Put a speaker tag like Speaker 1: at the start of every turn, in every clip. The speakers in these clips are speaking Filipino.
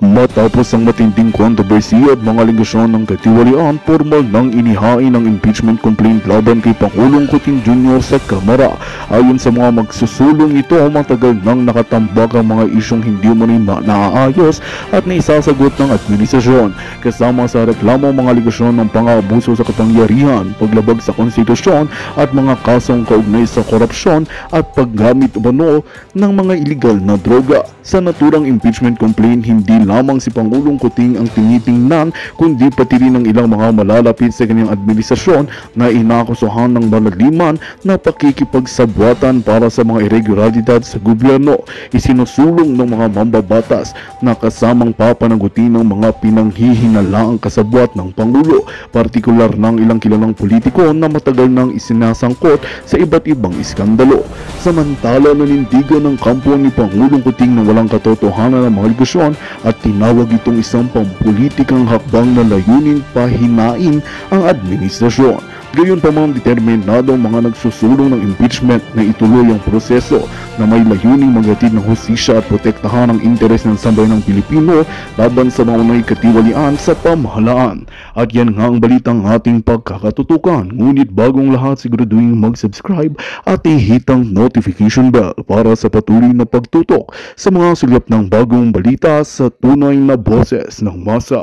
Speaker 1: Matapos ang matinding kontrobersiya at mga aligasyon ng katiwalian, formal nang inihain ang impeachment complaint laban kay Pangulong Coutinho Jr. sa Kamara. Ayon sa mga magsusulong ito, matagal nang nakatambak ang mga isyong hindi umano'y naaayos at naisasagot ng administrasyon. Kasama sa reklamo mga aligasyon ng pang-aabuso sa kapangyarihan, paglabag sa konstitusyon at mga kasong kaugnay sa korupsyon at paggamit umano ng mga iligal na droga. Sa naturang impeachment complaint, hindi lamang si Pangulong Coutinho ang tinitingnan kundi pati rin ang ilang mga malalapit sa kanyang administrasyon na inakusuhan ng malaliman na pakikipagsabwatan para sa mga irregularidad sa gobyerno. Isinusulong ng mga mambabatas na kasamang papanagutin ng mga pinanghihinalaang kasabwat ng Pangulo, partikular ng ilang kilalang politiko na matagal nang isinasangkot sa iba't ibang iskandalo. Samantala, nanindigan ng kampo ni Pangulong Coutinho na walang katotohanan ng mga aligasyon at tinawag itong isang pampulitikang hakbang na layunin pahinain ang administrasyon. Gayon pa mga determinado ang mga nagsusulong ng impeachment na ituloy ang proseso na may layuning maghatid ng hustisya at protektahan ang interes ng sambayan ng Pilipino laban sa mga may katiwalian sa pamahalaan. At yan nga ang balitang ating pagkakatutukan. Ngunit bagong lahat, siguraduhin mag-subscribe at i-hit ang notification bell para sa patuloy na pagtutok sa mga sulyap ng bagong balita sa tunay na boses ng masa.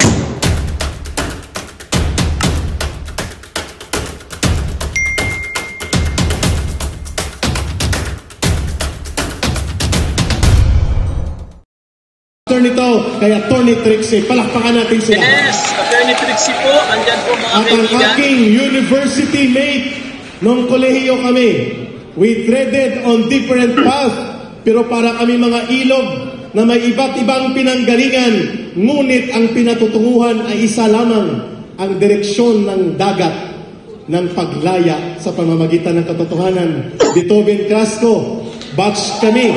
Speaker 2: Nito kay Attorney Trixie. Palakpakan natin sila.
Speaker 3: Yes, Attorney Trixie po. Andyan po mga kaibigan.
Speaker 2: At ang aking university mate nung kolehiyo kami. We treaded on different path, pero para kami mga ilog na may iba't ibang pinanggalingan, ngunit ang pinatutunguhan ay isa lamang, ang direksyon ng dagat ng paglaya sa pamamagitan ng katotohanan. Beethoven Crasco, batch kami.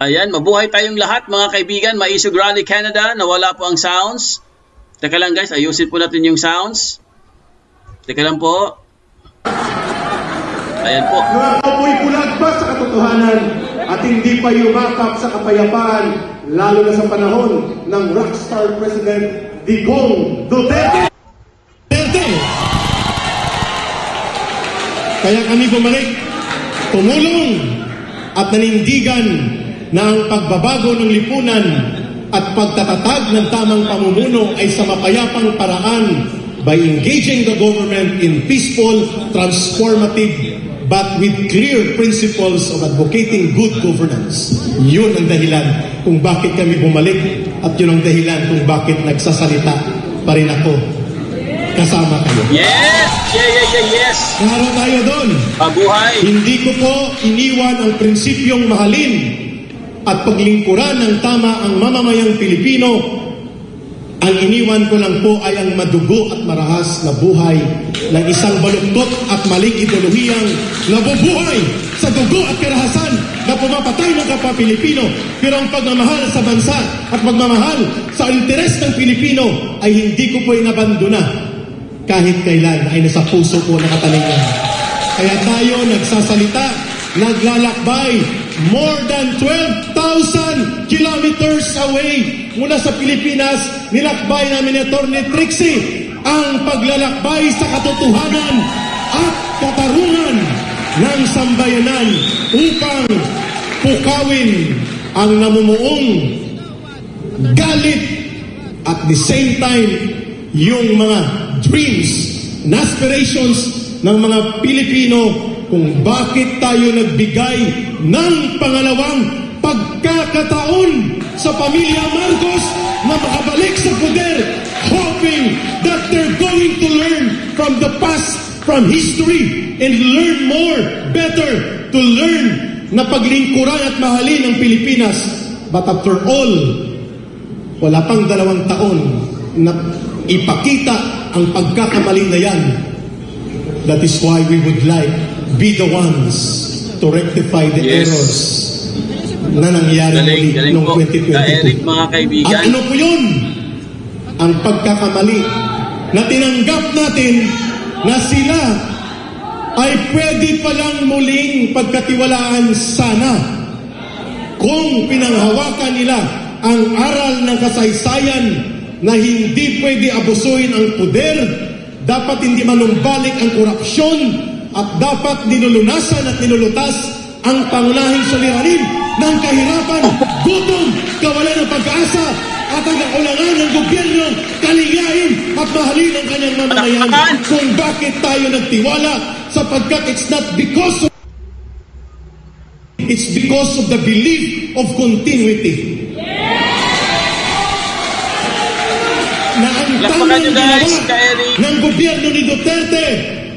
Speaker 3: Ayan, mabuhay tayong lahat mga kaibigan. Maisog Rally Canada, nawala po ang sounds. Teka lang guys, ayusin po natin yung sounds. Teka lang po. Ayan po.
Speaker 2: Ako'y pulagpas sa katotohanan at hindi pa yumakap sa kapayapaan, lalo na sa panahon ng rockstar President Digong Duterte. Kaya kami bumalik, tumulong at nanindigan na ang pagbabago ng lipunan at pagtatatag ng tamang pamumuno ay sa mapayapang paraan by engaging the government in peaceful, transformative, but with clear principles of advocating good governance. Yun ang dahilan kung bakit kami bumalik at yun ang dahilan kung bakit nagsasalita pa rin ako kasama kayo.
Speaker 3: Yes! Yes!
Speaker 2: Klaro tayo doon.
Speaker 3: Mabuhay!
Speaker 2: Hindi ko po iniwan ang prinsipyong mahalin at paglingkuran ng tama ang mamamayang Pilipino. Ang iniwan ko lang po ay ang madugo at marahas na buhay ng isang baluktot at maling ideolohiyang nabubuhay sa dugo at karahasan na pumapatay ng kapwa Pilipino. Pero ang pagmamahal sa bansa at pagmamahal sa interes ng Pilipino ay hindi ko po inabandona. Kahit kailan ay nasa puso ko nakatalingan. Kaya tayo nagsasalita, naglalakbay more than 12,000 kilometers away mula sa Pilipinas. Nilakbay namin ni Attorney Trixie ang paglalakbay sa katotohanan at katarungan ng sambayanan upang pukawin ang namumuong galit at the same time yung mga dreams and aspirations ng mga Pilipino kung bakit tayo nagbigay ng pangalawang pagkakataon sa pamilya Marcos na makabalik sa poder, hoping that they're going to learn from the past, from history, and learn more, better, to learn na paglingkuran at mahalin ang Pilipinas. But after all, wala pang 2 taon na ipakita ang pagkakamali na yan. That is why we would like be the ones to rectify the errors na nangyari muli noong 2022.
Speaker 3: Eric, mga kaibigan.
Speaker 2: At ano po yun? Ang pagkakamali na tinanggap natin na sila ay pwede palang muling pagkatiwalaan sana Kung pinanghawakan nila ang aral ng kasaysayan na hindi pwede abusuhin ang poder, dapat hindi manumbalik ang korupsyon, at dapat nilulunasan at nilulutas ang pangunahing suliranin ng kahirapan, gutom, kawalan ng pag-asa, at ang kaulangan ng gobyerno kaligain at mahalin ang kanyang mamamayan. Kung bakit tayo nagtiwala, sapagkat it's not because of, it's because of the belief of continuity. Na ang tamang ginawa ng gobyerno ni Duterte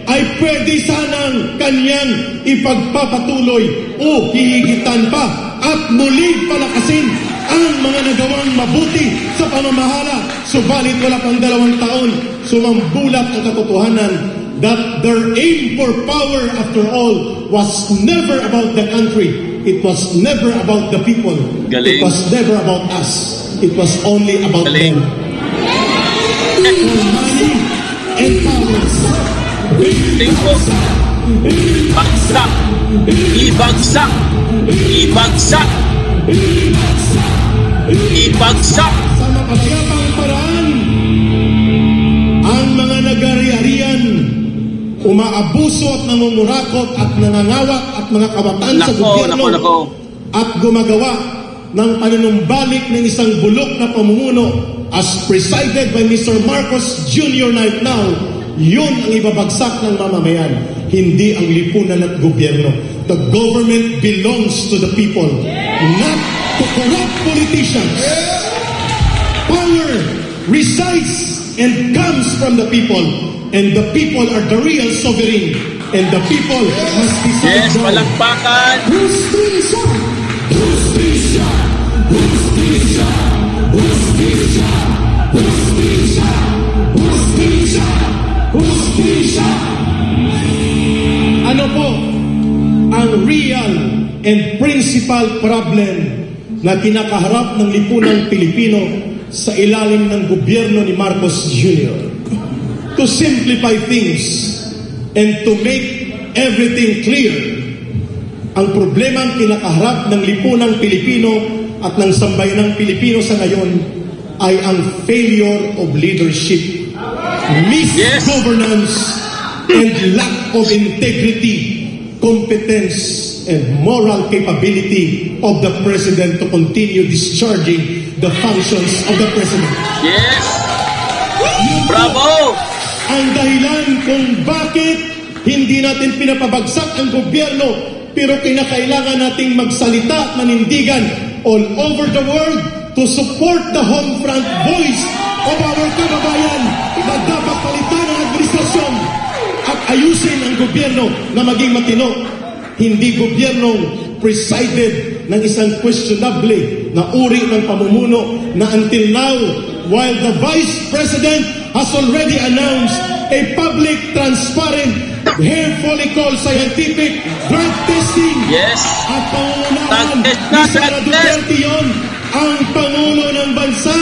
Speaker 2: ay pwede sanang kanyang ipagpapatuloy o hihigitan pa at muling palakasin ang mga nagawang mabuti sa pamamahala. Subalit wala pang 2 taon, sumambulat ang katotohanan that their aim for power, after all, was never about the country. It was never about the people.
Speaker 3: Galing.
Speaker 2: It was never about us. It was only about
Speaker 3: Galing.
Speaker 2: them. For money and powers.
Speaker 3: Tingko. Bagsak. Ibagsak. Ibagsak. Ibagsak.
Speaker 2: Sa makasyapang paraan, ang mga nagari-arian, umaabuso at nangungurakot at nangangawak at mga kabataan sa gobyerno at gumagawa ng panunumbalik ng isang bulok na pamumuno as presided by Mr. Marcos Jr. right now, yun ang ibabagsak ng mamamayan, hindi ang lipunan at gobyerno. The government belongs to the people, not to corrupt politicians. Power resides and comes from the people, and the people are the real sovereign, and the people must decide.
Speaker 3: Yes, palakpakan.
Speaker 2: Justisya! Justisya! Justisya! Justisya! Justisya! Justisya! Justisya! Ano po ang real and principal problem na kinakaharap ng lipunang Pilipino sa ilalim ng gobyerno ni Marcos Jr.? To simplify things and to make everything clear, ang problemang kinakaharap ng lipunang Pilipino at ng sambayanang Pilipino sa ngayon ay ang failure of leadership, misgovernance, and lack of integrity, competence, and moral capability of the President to continue discharging the functions of the President.
Speaker 3: Yes! Bravo!
Speaker 2: Ang dahilan kung bakit hindi natin pinapabagsak ang gobyerno, pero kinakailangan nating magsalita at manindigan all over the world to support the home front voice of our kababayan na dapat palitan ang administrasyon at ayusin ang gobyerno na maging matino. Hindi gobyernong presided ng isang questionable na uri ng pamumuno na until now, while the Vice President has already announced a public, transparent, hair follicle scientific drug testing.
Speaker 3: Yes.
Speaker 2: At pangunahan ni Sara Duterte yun, ang Pangulo ng Bansa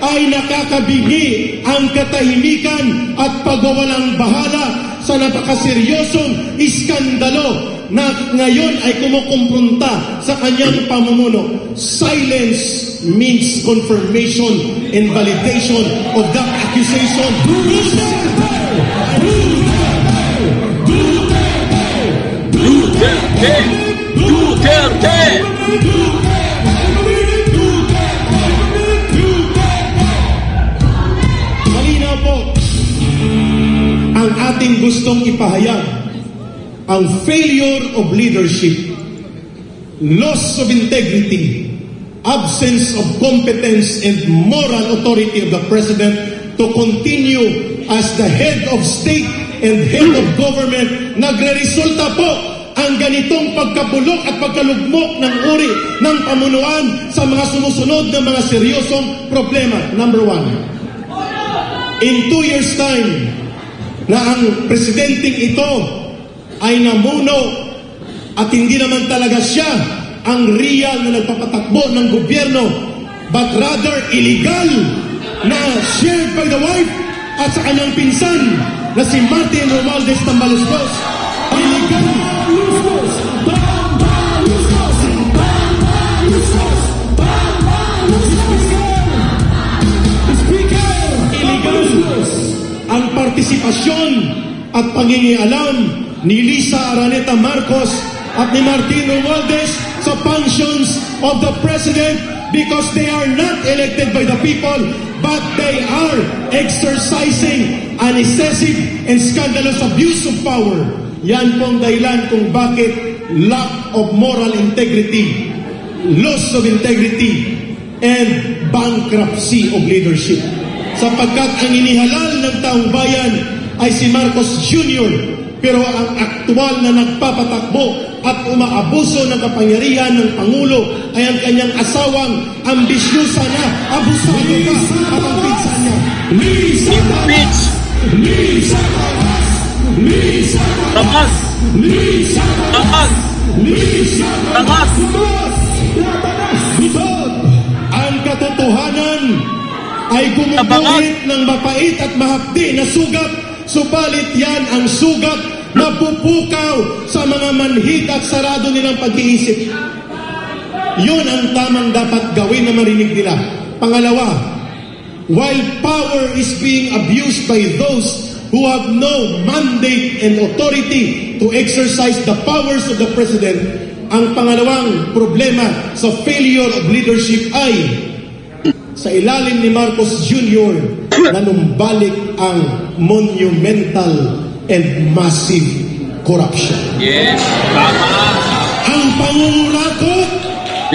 Speaker 2: ay nakakabingi ang katahimikan at pagwawalang bahala sa napakaseryosong iskandalo na ngayon ay kumukumpronta sa kanyang pamumuno. Silence means confirmation and validation of that accusation.
Speaker 3: Duterte! Duterte!
Speaker 2: Malinaw po ang ating gustong ipahayag. Ang failure of leadership, loss of integrity, absence of competence and moral authority of the President to continue as the head of state and head of government, nagre-resulta po ang ganitong pagkabulok at pagkalugmok ng uri ng pamunuan sa mga sumusunod na mga seryosong problema. Number 1, in 2 years' time na ang presidenteng ito ay namuno at hindi naman talaga siya ang real na nagpapatakbo ng gobyerno, but rather illegal na shared by the wife at sa kanyang pinsan na si Martin Romualdez Tambaloslos. Illegal. partisipasyon at pangingialam ni Lisa Araneta Marcos at ni Martin Romualdez sa functions of the President because they are not elected by the people but they are exercising an excessive and scandalous abuse of power. Yan po ang dahilan kung bakit lack of moral integrity, loss of integrity, and bankruptcy of leadership. Sapagkat ang inihalal ng taong bayan ay si Marcos Jr. Pero ang aktual na nagpapatakbo at umaabuso ng kapangyarihan ng Pangulo ay ang kanyang asawang ambisyosa na abusado pa at ang pinsan niya. Lisa Tamas! Lisa Tamas! Lisa Tamas! Lisa Tamas! Lisa Tamas! Ang katotohanan ay gumuguhit ng mapait at mahapdi na sugat, subalit yan ang sugat na pupukaw sa mga manhid at sarado nilang pag-iisip. Yun ang tamang dapat gawin na marinig nila. Pangalawa, while power is being abused by those who have no mandate and authority to exercise the powers of the President, ang pangalawang problema sa failure of leadership ay sa ilalim ni Marcos Jr. nanumbalik ang monumental and massive corruption.
Speaker 3: Yes, tama.
Speaker 2: Ang pangungurakot,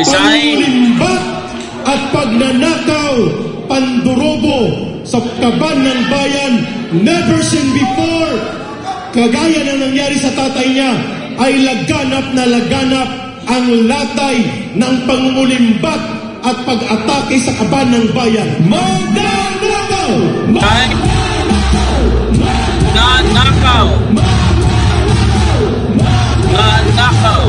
Speaker 2: pangulimbat at pagnanakaw, pandurobo sa kaban ng bayan, never seen before. Kagaya ng nangyari sa tatay niya, ay laganap na laganap ang latay ng pangungulimbat at pag-atake sa kaban ng bayan. Magnanakaw!
Speaker 3: Magnanakaw! Magnanakaw!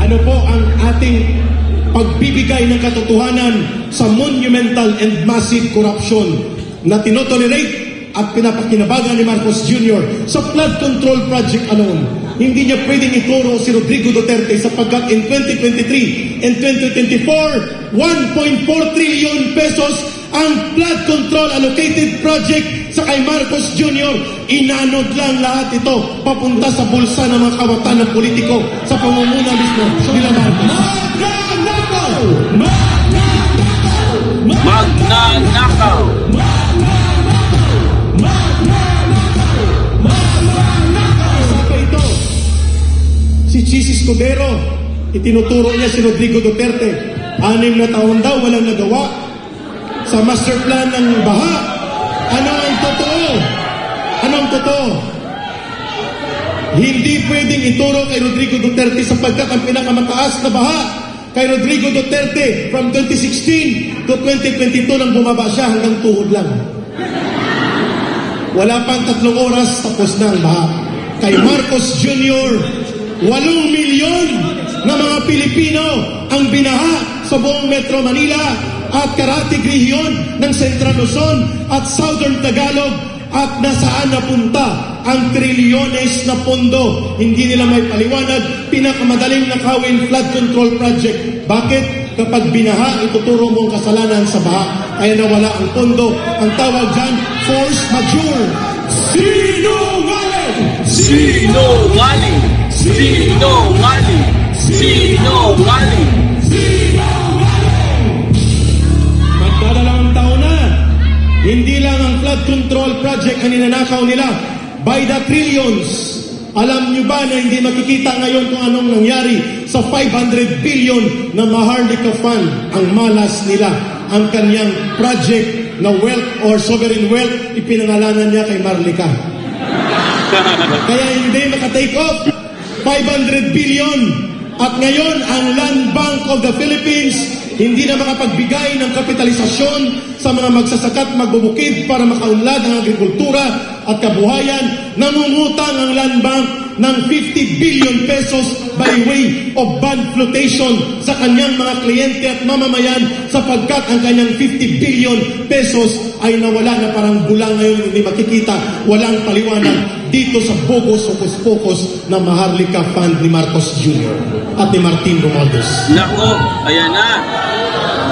Speaker 2: Ano po ang ating pagbibigay ng katotohanan sa monumental and massive corruption na tinotolerate at pinapakinabangan ni Marcos Jr. sa flood control project alone? Hindi niya pwedeng ituro si Rodrigo Duterte sapagkat in 2023 and 2024, 1.4 trillion pesos ang flood control allocated project sa kay Marcos Jr. Inanod lang lahat ito papunta sa bulsa ng mga kawataan ng politiko sa pangunguna mismo nila Marcos. Magnanakaw!
Speaker 3: Magnanakaw!
Speaker 2: Si Chis Escudero, itinuturo niya si Rodrigo Duterte. 6 na taon daw walang nagawa sa master plan ng baha. Ano ang totoo? Anong totoo? Hindi pwedeng ituro kay Rodrigo Duterte sapagkat ang pinakamataas na baha kay Rodrigo Duterte from 2016 to 2022 nang bumaba siya hanggang tuhod lang. Wala pang 3 oras tapos na ang baha. Kay Marcos Jr., 8 milyon na mga Pilipino ang binaha sa buong Metro Manila at karatig rehiyon ng Central Luzon at Southern Tagalog at nasaan napunta ang trilyones na pondo. Hindi nila may paliwanag, pinakamadaling nakawin flood control project. Bakit? Kapag binaha, ituturo mo ang kasalanan sa baha. Kaya nawala ang pondo. Ang tawag dyan, force majeure. Sinungaling!
Speaker 3: Sinungaling! Sinungaling! Sinungaling!
Speaker 2: Magdadalawang taon na, hindi lang ang flood control project ang ninanakaw nila by the trillions. Alam nyo ba na hindi makikita ngayon kung anong nangyari sa 500 billion na Maharlika Fund? Ang malas nila, ang kanyang project na wealth or sovereign wealth, ipinangalanan niya kay Marlica. Kaya hindi makatake off 500 billion. At ngayon, ang Land Bank of the Philippines hindi na makapagbigay ng kapitalisasyon sa mga magsasakat magbubukid para makaunlad ang agrikultura at kabuhayan. Nangungutang ang Land Bank ng 50 billion pesos by way of bond flotation sa kanyang mga kliyente at mamamayan sapagkat ang kanyang 50 billion pesos ay nawala na parang bulang ngayon, hindi makikita, walang paliwanag dito sa bogos o kuspokus na Maharlika Fund ni Marcos Jr. at ni Martin Romualdez.
Speaker 3: Nako, ayan na.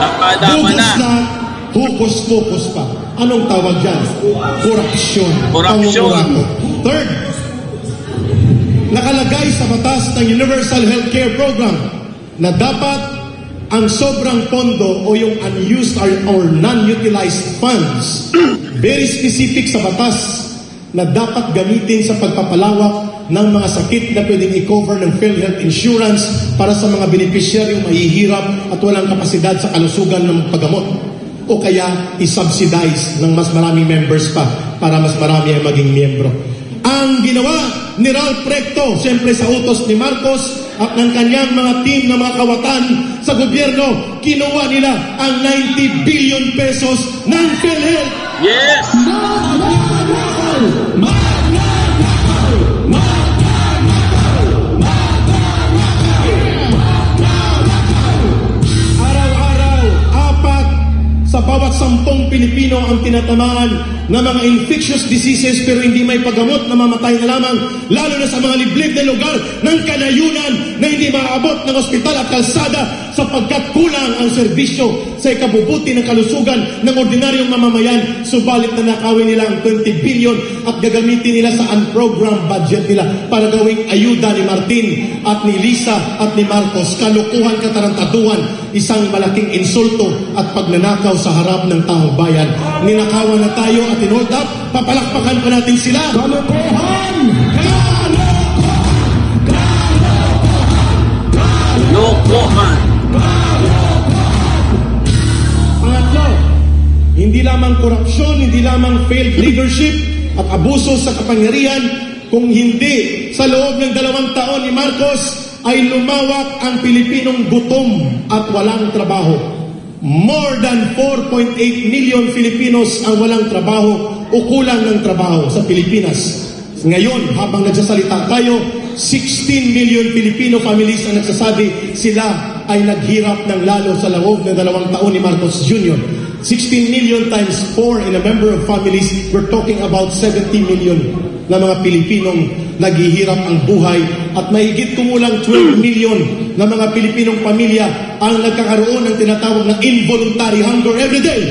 Speaker 3: Nakadama
Speaker 2: Bogos
Speaker 3: na.
Speaker 2: lahat, Hokus-pokus pa. Anong tawag dyan? Korupsyon.
Speaker 3: Korupsyon.
Speaker 2: Pangungurako. Third, nakalagay sa batas ng Universal Healthcare Program na dapat ang sobrang pondo o yung unused or non-utilized funds, very specific sa batas na dapat gamitin sa pagpapalawak ng mga sakit na pwedeng i-cover ng PhilHealth Insurance para sa mga benepisyaryong mahihirap at walang kapasidad sa kalusugan ng magpagamot. O kaya i-subsidize ng mas maraming members pa para mas marami ang maging miyembro. Ang ginawa ni Ralph Recto, siyempre sa utos ni Marcos at ng kanyang mga team na mga kawatan sa gobyerno, kinuha nila ang 90 billion pesos ng PhilHealth.
Speaker 3: Yes!
Speaker 2: Araw-araw, 4 sa bawat 10 Pilipino ang tinatamaan ng mga infectious diseases pero hindi may paggamot, na mamatay na lamang, lalo na sa mga liblib na lugar ng kanayunan na hindi maaabot ng ospital at kalsada sapagkat kulang ang serbisyo sa ikabubuti ng kalusugan ng ordinaryong mamamayan. Subalit na nakawin nila ang 20 billion at gagamitin nila sa unprogrammed budget nila para gawing ayuda ni Martin at ni Lisa at ni Marcos. Kalukuhan, katarantaduhan, isang malaking insulto at pagnanakaw sa harap ng taong bayan. Ninakawan na tayo at in-hold up, papalakpakan pa natin sila. Kalokohan!
Speaker 3: Lokohan!
Speaker 2: Pangatlo, hindi lamang korupsyon, hindi lamang failed leadership at abuso sa kapangyarihan, kung hindi sa loob ng 2 taon ni Marcos ay lumawak ang Pilipinong gutom at walang trabaho. More than 4.8 million Filipinos ang walang trabaho o kulang ng trabaho sa Pilipinas. Ngayon, habang nagsasalita tayo, 16 million Filipino families ang nagsasabi sila ay naghirap ng lalo sa loob ng 2 taon ni Marcos Jr. 16 million times 4 in a member of families, we're talking about 70 million na mga Pilipinong naghihirap ang buhay at mahigit kumulang 12 million na mga Pilipinong pamilya ang nagkakaroon ng tinatawag na involuntary hunger every day.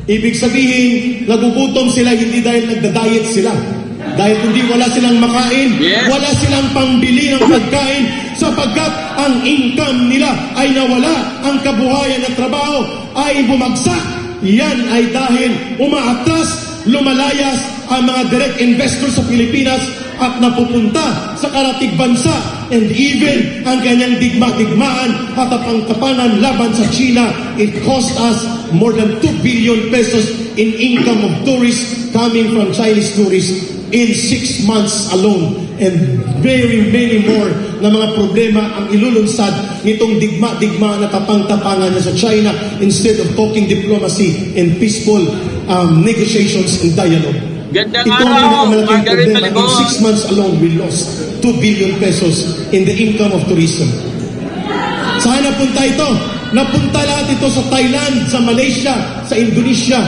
Speaker 2: Ibig sabihin, nagugutom sila hindi dahil nagda-diet sila. Dahil kundi wala silang makain, wala silang pambili ng pagkain sapagkat ang income nila ay nawala, ang kabuhayan ng trabaho ay bumagsak. Yan ay dahil umaatras, lumalayas ang mga direct investors sa Pilipinas at napupunta sa karatig bansa, and even ang kanyang digma-digmaan at kapangkapangan laban sa China, it cost us more than 2 billion pesos in income of tourists coming from Chinese tourists in 6 months alone, and very many more na mga problema ang ilulunsad nitong digma-digma na kapangtapangan niya sa China instead of talking diplomacy and peaceful negotiations and dialogue.
Speaker 3: Gandang
Speaker 2: Ito ang
Speaker 3: araw,
Speaker 2: pinakamalaking
Speaker 3: Margaret
Speaker 2: problema. In
Speaker 3: Malibon.
Speaker 2: 6 months alone, we lost 2 billion pesos in the income of tourism. Saan napunta ito? Napunta lahat ito sa Thailand, sa Malaysia, sa Indonesia,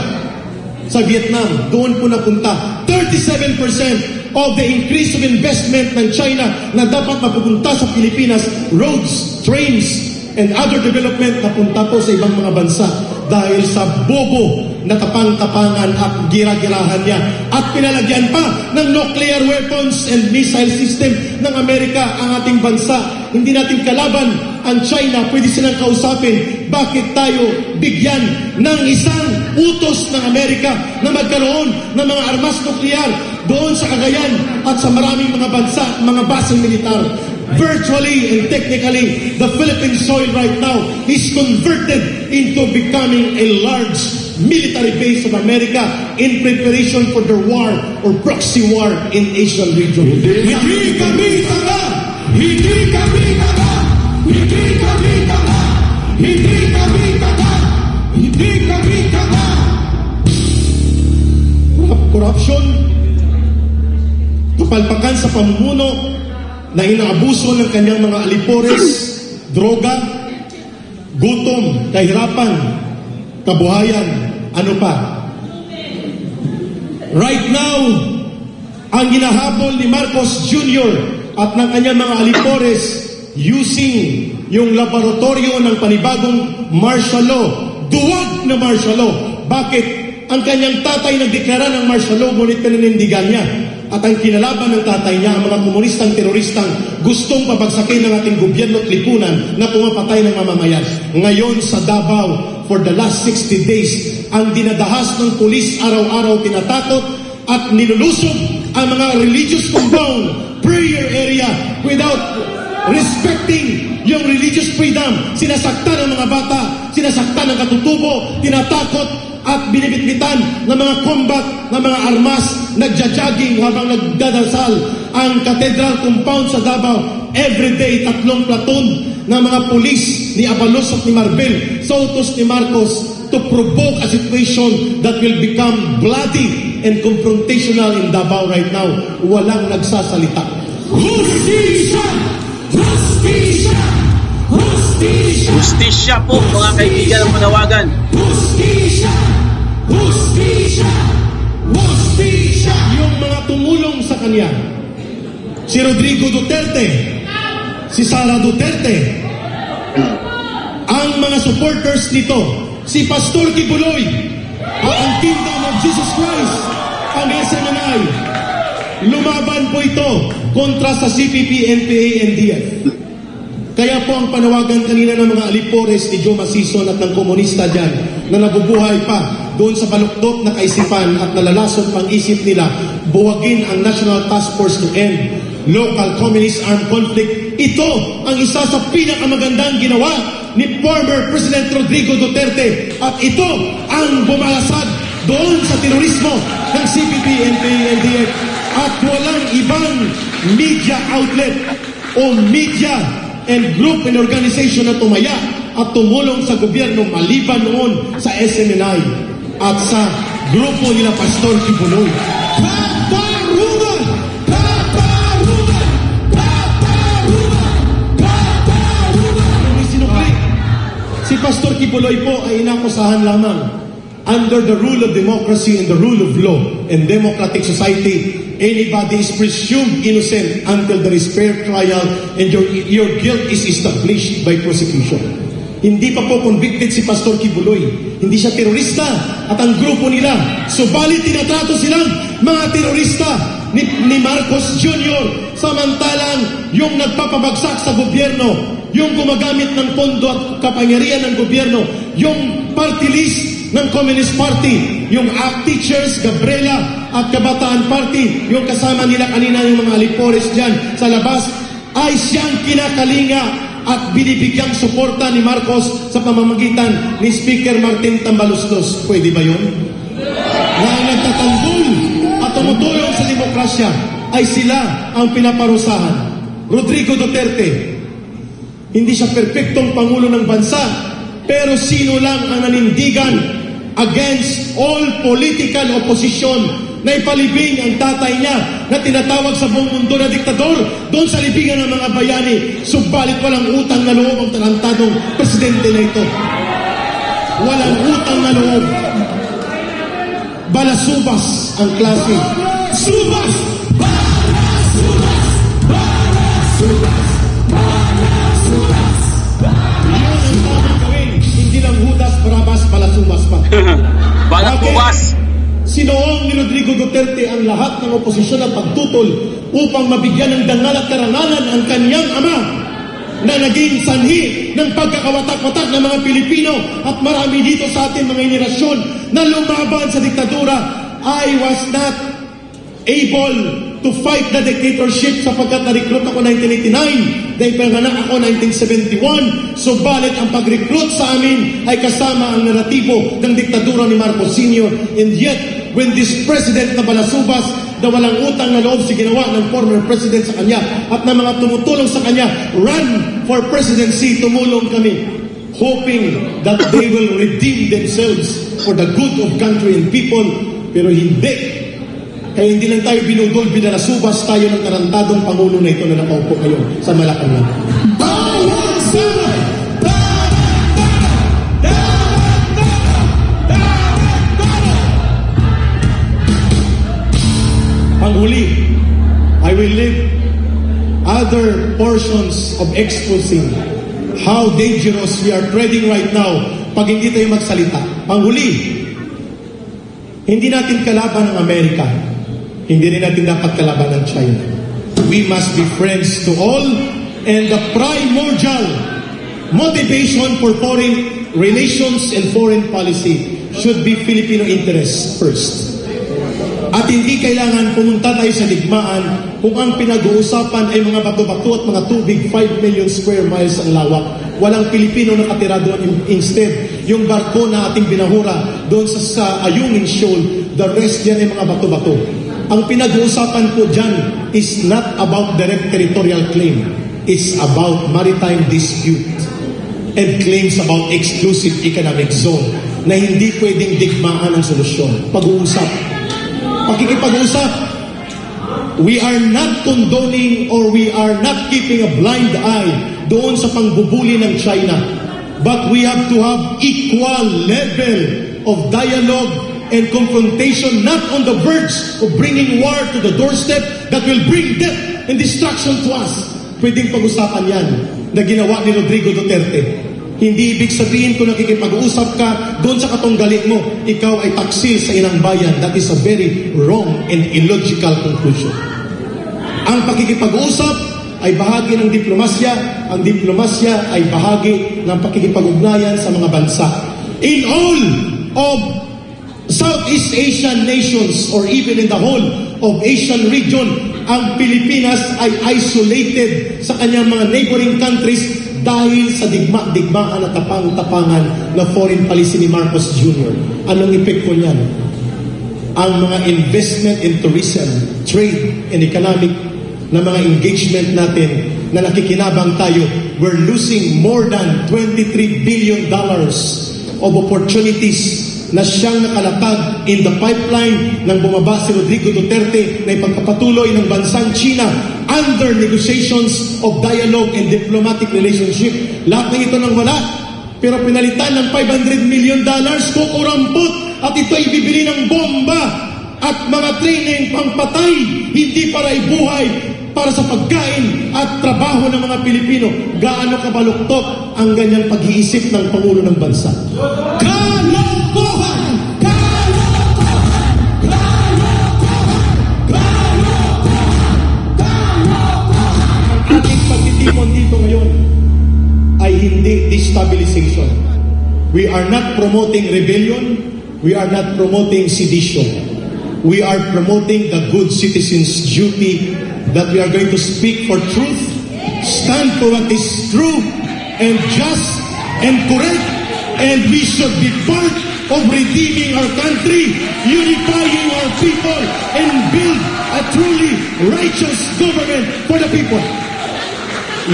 Speaker 2: sa Vietnam. Doon po napunta. 37% of the increase of investment ng China na dapat mapupunta sa Pilipinas, roads, trains, and other development, napunta po sa ibang mga bansa dahil sa bobo na kapang-kapangan at gira-girahan niya. At pinalagyan pa ng nuclear weapons and missile system ng Amerika ang ating bansa. Hindi natin kalaban ang China, pwede silang kausapin. Bakit tayo bigyan ng isang utos ng Amerika na magkaroon ng mga armas nuklear doon sa Cagayan at sa maraming mga bansa, mga baseng militar? Virtually and technically, the Philippine soil right now is converted into becoming a large military base of America in preparation for the war or proxy war in Asian region. Hindi kami tanga! Hindi kami tanga! Hindi kami tanga! Hindi kami tanga! Hindi kami tanga! Corruption, kapalpakan sa pamumuno, na inaabuso ng kanyang mga alipores, droga, gutom, kahirapan, kabuhayan, ano pa. Right now, ang ginahabol ni Marcos Jr. at ng kanyang mga alipores using yung laboratorio ng panibagong martial law, duwag na na martial law. Bakit? Ang kanyang tatay nagdeklara ng martial law, ngunit paninindigan niya. At ang kinalaban ng tatay niya, ang mga komunistang teroristang gustong pabagsakin ng ating gobyerno at lipunan na pumapatay ng mamamayan. Ngayon sa Davao, for the last 60 days, ang dinadahas ng pulis araw-araw tinatakot at nilulusog ang mga religious compound, prayer area, without respecting yung religious freedom. Sinasaktan ang mga bata, sinasaktan ang katutubo, tinatakot at binibitbitan ng mga combat, ng mga armas, nagja-jogging habang nagdadasal ang cathedral compound sa Davao. Everyday, 3 platoon ng mga pulis ni Abalos at ni Marbel, sa utos ni Marcos, to provoke a situation that will become bloody and confrontational in Davao right now. Walang nagsasalita. Justisya! Justisya! Justisya!
Speaker 3: Justisya po, mga kaibigan, ang manawagan.
Speaker 2: Justisya! Justisya! Justisya! Yung mga tumulong sa kanya, si Rodrigo Duterte, si Sara Duterte, ang mga supporters nito, si Pastor Kibuloy, ang Kingdom of Jesus Christ, ang SNMI, lumaban po ito kontra sa CPP, NPA, NDF. Kaya po ang panawagan kanina ng mga alipores ni Joe Masison at ng komunista dyan na nabubuhay pa doon sa baluktot na kaisipan at nalalasot pang isip nila, buwagin ang National Task Force to End Local Communist Armed Conflict. Ito ang isa sa pinakamagandang ginawa ni former President Rodrigo Duterte, at ito ang bumalasad doon sa terorismo ng CPP, NPA, NDF, at walang ibang media outlet o media and group and organization na tumaya at tumulong sa gobyerno maliban noon sa SMNI at sa grupo nila Pastor Kibuloy. Kaparuman! Kaparuman! Kaparuman! Kaparuman! Sinukli. Si Pastor Kibuloy po ay inakusahan lamang under the rule of democracy and the rule of law and democratic society. Anybody is presumed innocent until there is fair trial and your guilt is established by prosecution. Hindi pa po convicted si Pastor Kibuloy. Hindi siya terorista at ang grupo nila. Subalit tinatrato silang mga terorista ni Marcos Jr. Samantalang yung nagpapabagsak sa gobyerno, yung gumagamit ng pondo at kapangyarihan ng gobyerno, yung party list ng Communist Party, yung ACT Teachers, Gabriela at Kabataan Party, yung kasama nila kanina yung mga alipores dyan sa labas, ay siyang kinakalinga at binibigyang suporta ni Marcos sa pamamagitan ni Speaker Martin Tambaluslos. Pwede ba yun? Na nagtatanggol at tumutulong sa demokrasya ay sila ang pinaparusahan. Rodrigo Duterte, hindi siya perpektong pangulo ng bansa, pero sino lang ang nanindigan against all political opposition na ipalibing ang tatay niya na tinatawag sa buong mundo na diktador doon sa libingan ng mga bayani. Subalit walang utang na loob ang tarantadong presidente na ito. Walang utang na loob. Balasubas ang klase. Subas! Balasubas! Balasubas! Balasubas! Yun ang tamang gawin. Hindi lang Judas, Barabas, balasubas pa.
Speaker 3: Balasubas!
Speaker 2: Sinoong ni Rodrigo Duterte ang lahat ng oposisyon at pagtutol upang mabigyan ng dangal at karangalan ang kanyang ama na naging sanhi ng pagkakawatak-watak ng mga Pilipino at marami dito sa ating mga henerasyon na lumaban sa diktadura. I was not able to fight the dictatorship sapagkat na-recruit ako 1989 dahil panganak ako 1971. Subalit ang pag-recruit sa amin ay kasama ang naratibo ng diktadura ni Marcos Sr. And yet, when this president na Balasubas na walang utang na loob si ginawa ng former president sa kanya at ng mga tumutulong sa kanya, run for presidency, tumulong kami, hoping that they will redeem themselves for the good of country and people. Pero hindi. Kaya hindi lang tayo binudol, binalasubas tayo ng tarantadong pangulo na ito na nakaupo ngayon sa Malacanang. Bawal sana! Panghuli, I will leave other portions of exposing how dangerous we are treading right now pag hindi tayo magsalita. Panghuli, hindi natin kalaban ng Amerika. Hindi rin natin dapat kalaban ng China. We must be friends to all, and the primordial motivation for foreign relations and foreign policy should be Filipino interests first. At hindi kailangan pumunta tayo sa digmaan kung ang pinag-uusapan ay mga bato-bato at mga tubig, 5 million square miles ang lawak. Walang Pilipino nakatira doon. Instead, yung barko na ating binahura doon sa Ayungin Shoal, the rest yan ay mga bato-bato. Ang pinag-uusapan po dyan is not about direct territorial claim. It's about maritime dispute and claims about exclusive economic zone na hindi pwedeng digmaan ang solusyon. Pag-uusap. Pakikipag-usap. We are not condoning or we are not keeping a blind eye doon sa pangbubuli ng China. But we have to have equal level of dialogue and confrontation, not on the verge of bringing war to the doorstep that will bring death and destruction to us. Pwedeng pag-usapan yan na ginawa ni Rodrigo Duterte. Hindi ibig sabihin kung nakikipag-usap ka doon sa katunggali mo, ikaw ay taksil sa inang bayan. That is a very wrong and illogical conclusion. Ang pakikipag-usap ay bahagi ng diplomasya. Ang diplomasya ay bahagi ng pakikipag-ugnayan sa mga bansa. In all of Southeast Asian nations or even in the whole of Asian region, ang Pilipinas ay isolated sa kanyang mga neighboring countries dahil sa digmaan at tapang-tapangan na foreign policy ni Marcos Jr. Anong epekto niyan? Ang mga investment in tourism, trade, and economic na mga engagement natin na nakikinabang tayo, we're losing more than $23 billion of opportunities na siyang nakalatag in the pipeline ng bumaba si Rodrigo Duterte na ipagpapatuloy ng bansang China under negotiations of dialogue and diplomatic relationship. Lahat ng ito nang wala, pero pinalitan ng $500 million, kukurampot, at ito ay bibili ng bomba at mga training pangpatay, hindi para ibuhay, para sa pagkain at trabaho ng mga Pilipino. Gaano kabaluktot ang ganyang pag-iisip ng Pangulo ng Bansa? Kalokohan! Kalokohan! Kalokohan! Kalokohan! Ang ating pagtitipon dito ngayon ay hindi destabilization. We are not promoting rebellion. We are not promoting sedition. We are promoting the good citizens' duty that we are going to speak for truth, stand for what is true and just and correct, and we should be part of redeeming our country, unifying our people, and build a truly righteous government for the people.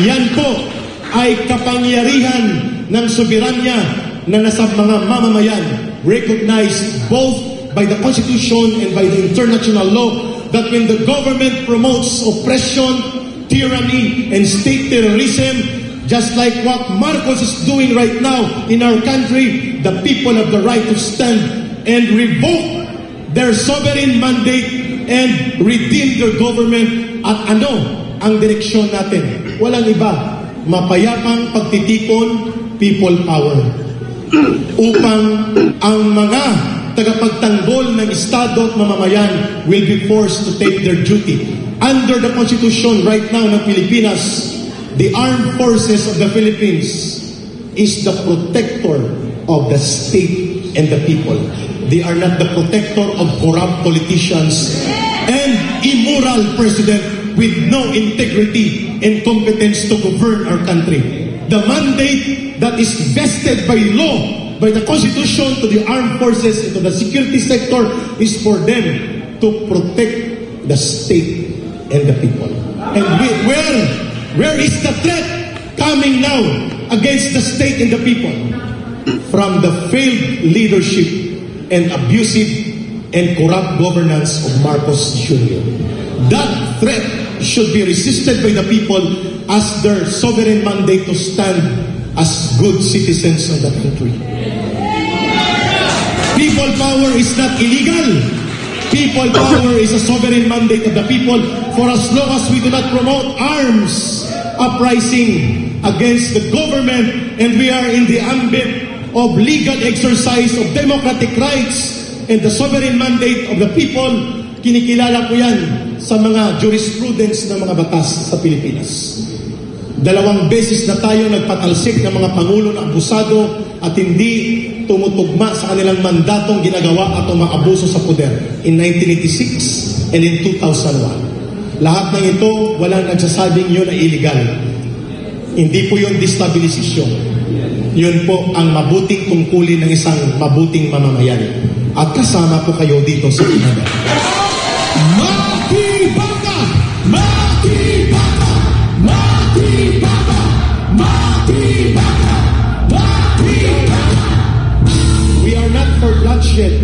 Speaker 2: Yan po ay kapangyarihan ng soberanya na nasa mga mamamayan, recognized both by the Constitution and by the international law, that when the government promotes oppression, tyranny, and state terrorism, just like what Marcos is doing right now in our country, the people have the right to stand and revoke their sovereign mandate and redeem their government. At ano ang direksyon natin? Walang iba, mapayapang pagtitipon, people power. Upang ang mga tagapagtanggol ng Estado at mamamayan will be forced to take their duty. Under the Constitution right now ng Pilipinas, the armed forces of the Philippines is the protector of the state and the people. They are not the protector of corrupt politicians and immoral president with no integrity and competence to govern our country. The mandate that is vested by law, by the Constitution, to the armed forces and to the security sector is for them to protect the state and the people. And where is the threat coming now against the state and the people? From the failed leadership and abusive and corrupt governance of Marcos Jr. That threat should be resisted by the people as their sovereign mandate to stand as good citizens of the country. People power is not illegal. People power is a sovereign mandate of the people. For as long as we do not promote arms uprising against the government and we are in the ambit of legal exercise of democratic rights and the sovereign mandate of the people, kinikilala ko yan sa mga jurisprudence ng mga batas sa Pilipinas. 2 beses na tayo nagpatalsik ng mga pangulo na abusado at hindi tumutugma sa kanilang mandatong ginagawa at umaabuso sa poder in 1986 and in 2001. Lahat ng ito, walang nagsasabing yun ay illegal. Hindi po yun destabilisasyon. Yun po ang mabuting tungkulin ng isang mabuting mamamayan. At kasama po kayo dito sa Canada. Makibaka! Makibaka! Makibaka! Makibaka! Makibaka! We are not for bloodshed.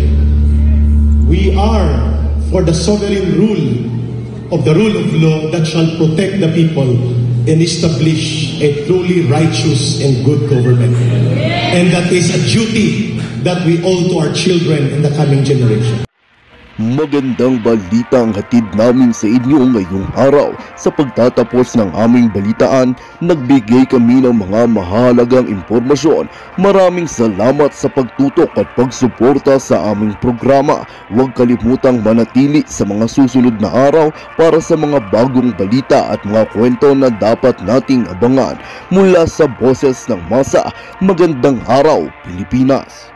Speaker 2: We are for the sovereign rule of the rule of law that shall protect the people and establish a truly righteous and good government. And that is a duty that we owe to our children in the coming generation.
Speaker 1: Magandang balita ang hatid namin sa inyo ngayong araw. Sa pagtatapos ng aming balitaan, nagbigay kami ng mga mahalagang impormasyon. Maraming salamat sa pagtutok at pagsuporta sa aming programa. Huwag kalimutang manatili sa mga susunod na araw para sa mga bagong balita at mga kwento na dapat nating abangan. Mula sa Boses ng Masa, magandang araw, Pilipinas!